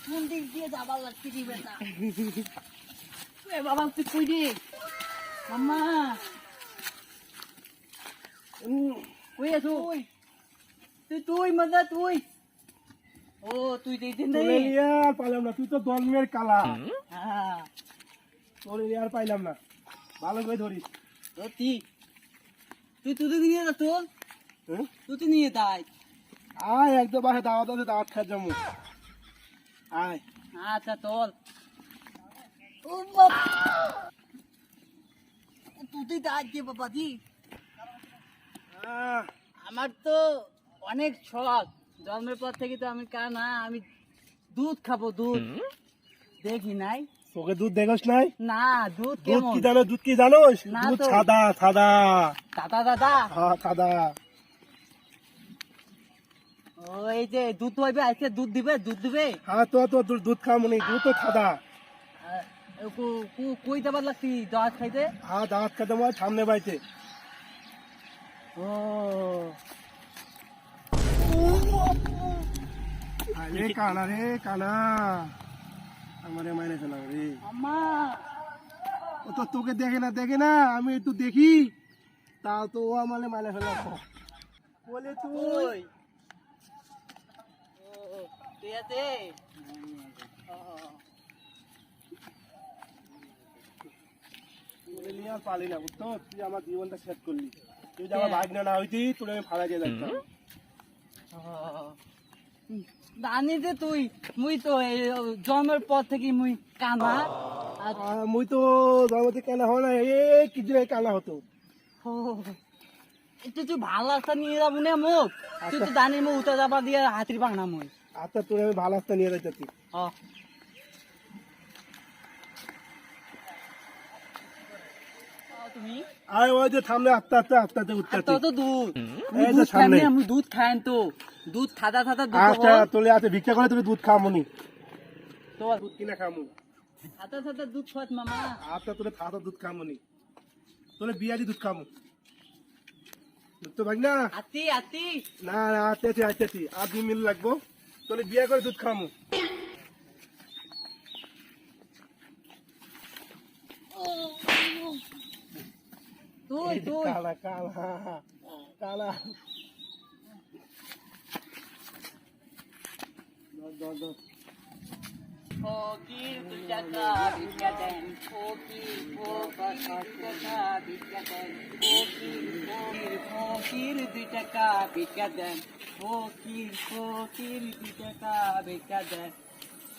কোন দিক দিয়ে যাবার লাগছে দিবে না বাবা তুই কই রে মাম্মা কই আছো তুই মজা তুই ও তুই দিন তোরে আর পাইলাম না, তুই তো জন্মের কালা। হ্যাঁ তোরে আর পাইলাম না, ভালো করে ধরিস। তুই নিয়ে যা তো তুই নিয়ে যাই আয় একদম বাসে দাওয়াত আছে, দাওয়াত খাই যাবো। আয় আচ্ছা চল ও বাবা তুই যাই বাবা দি আমার তো অনেক শখ জন্মের পর থেকে তো আমি কানা আমি দুধ খাবো দুধ দেখি নাই তোকে দুধ দেখোস নাই? না দুধ দুধ কেমন কি জানো, দুধ কি জানোস? না দুধ তো। সাদা সাদা। দাদা হ্যাঁ সাদা। ওই যে দুধ হইবে আজকে দুধ দিবে হ্যাঁ তো দুধ খাওয়া মনে, দুধ তো সাদা। কই যাবার লাগছি দাওয়াত খাইতে হ্যাঁ দাওয়াত খাইতে আমার সামনে বাড়িতে। ও রে কানা রে কানা, আমারে মাইনে ফেলাম রে। আম্মা ও তো তোকে দেখে না, আমি একটু দেখি, তাও তো ও আমারে মাইনে ফেলাম বলে তুই। ওই তুই আছে বলে নিয়ে আর পালি না, বুঝতো? তুই আমার জীবনটা সেট করলি। তুই যে আমার ভাগ্নে না হইতি, তোর আমি ফাড়া দিয়ে যাইতাম। জানি যে মুই তো জন্মের পর থেকে মুই কানা আর মুই তো জন্মতে কানা হয় না, কি দিন কানা হতো। তুই ভালো রাস্তা নিয়ে যাবো না মুখ তুই তো জানি মুখ উঠে যাবা দিয়ে হাতির বাংনা মুই আচ্ছা তোর আমি ভালো রাস্তা নিয়ে যাইতেছি। তুমি আয় ওই যে সামনে আস্তে আস্তে উঠতে তো দুধ এই যে সামনে। আমি দুধ খাইন তো দুধ থাদা দুধ আচ্ছা তোলে আছে ভিক্ষা করে তুমি দুধ খামুনি, তো দুধ কিনে খামু। থাদা দুধ খাওয়াত মামা আচ্ছা তোলে খাতা দুধ খামুনি, তোলে বিয়ারি দুধ খামু। বুঝতে পারি না? আতি না না আচ্ছি আর 2 মিনিট লাগবো, তোলে বিয়া করে দুধ খামু। তুই কালা কালা কালা। ফকির 2 টাকা ভিক্ষা দেন ফকির 2 টাকা ভিক্ষা দেন ফকির 2 টাকা ভিক্ষা দেন ফকির 2 টাকা ভিক্ষা দেন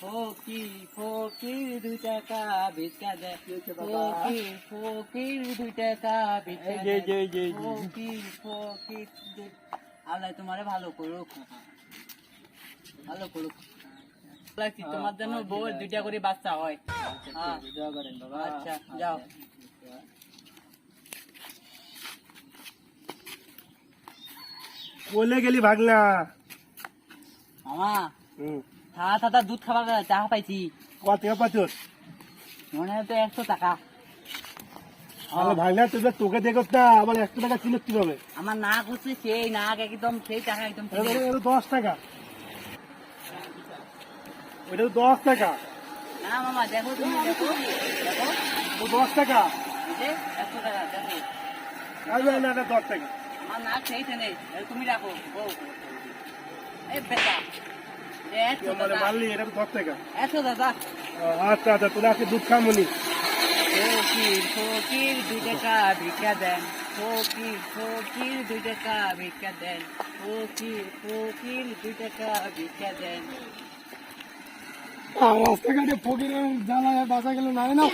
ফকির 2 টাকা ভিক্ষা দেন ফকির 2 টাকা ভিক্ষা দেন ফকির আল্লাহ তোমারে ভালো করুক তোমার জন্য বউ 2টা করে বাচ্চা হয়। আচ্ছা যাও বলে গেলি ভাগনা। মামা থাদা দুধ খাবার চাহা পাইছি কত টাকা পাচ্ছ? মনে হয় তো 100 টাকা। ভাগনা তুই তোকে দেখো না, আবার 100 টাকা কিলো কিভাবে? আমার নাক হচ্ছে সেই নাক একদম সেই টাকা একদম 10 টাকা, ওইটা 10 টাকা। না মামা দেখো তুমি দেখো 10 টাকা। 100 টাকা দেখো না 10 টাকা। আমার নাক সেইটা নেই তুমি রাখো ও এই বেটা মারলি, এটা তো 10 টাকা। 100 দাদা আচ্ছা তোরা আজকে দুধ খামুনি। ফকির 2 টাকা ভিক্ষা দেন ফকির 2 টাকা ভিক্ষা দেন ফকির 2 টাকা ভিক্ষা দেন। রাস্তাঘাটে ফকিরের জ্বালায় বাঁচা গেল না না।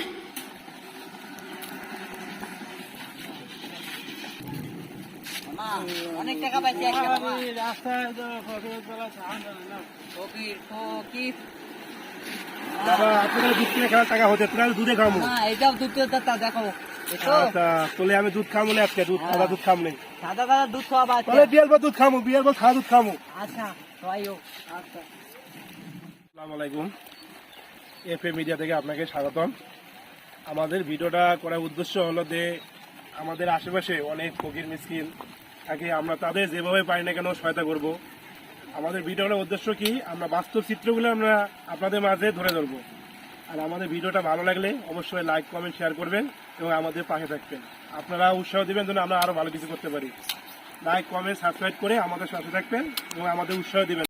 অনেক টাকা পাইছি রাস্তায় ফকির বাবা আপনার দুধ কিনে খাওয়ার টাকা হচ্ছে, তোরা দুধে খামু। এটাও দুধ দেখো আচ্ছা তোলে আমি দুধ খামু না আজকে, দুধ সাদা দুধ খামু। দাদা দুধ খাওয়াবা তাহলে বিয়ার পর দুধ খামু, বিয়ার পর খাওয়া দুধ খামু। আচ্ছা খাওয়াইও আচ্ছা। আসসালামু আলাইকুম, এফএ মিডিয়া থেকে আপনাকে স্বাগতম। আমাদের ভিডিওটা করার উদ্দেশ্য হলো যে আমাদের আশেপাশে অনেক ফকির মিসকিন থাকে, আমরা তাদের যেভাবে পারি না কেন সহায়তা করব। আমাদের ভিডিওটার উদ্দেশ্য কি, আমরা বাস্তব চিত্রগুলো আমরা আপনাদের মাঝে ধরে ধরবো। আর আমাদের ভিডিওটা ভালো লাগলে অবশ্যই লাইক কমেন্ট শেয়ার করবেন এবং আমাদের পাশে থাকবেন। আপনারা উৎসাহ দিবেন যেন আমরা আরো ভালো কিছু করতে পারি। লাইক কমেন্ট সাবস্ক্রাইব করে আমাদের সাথে থাকবেন এবং আমাদের উৎসাহ দিবেন।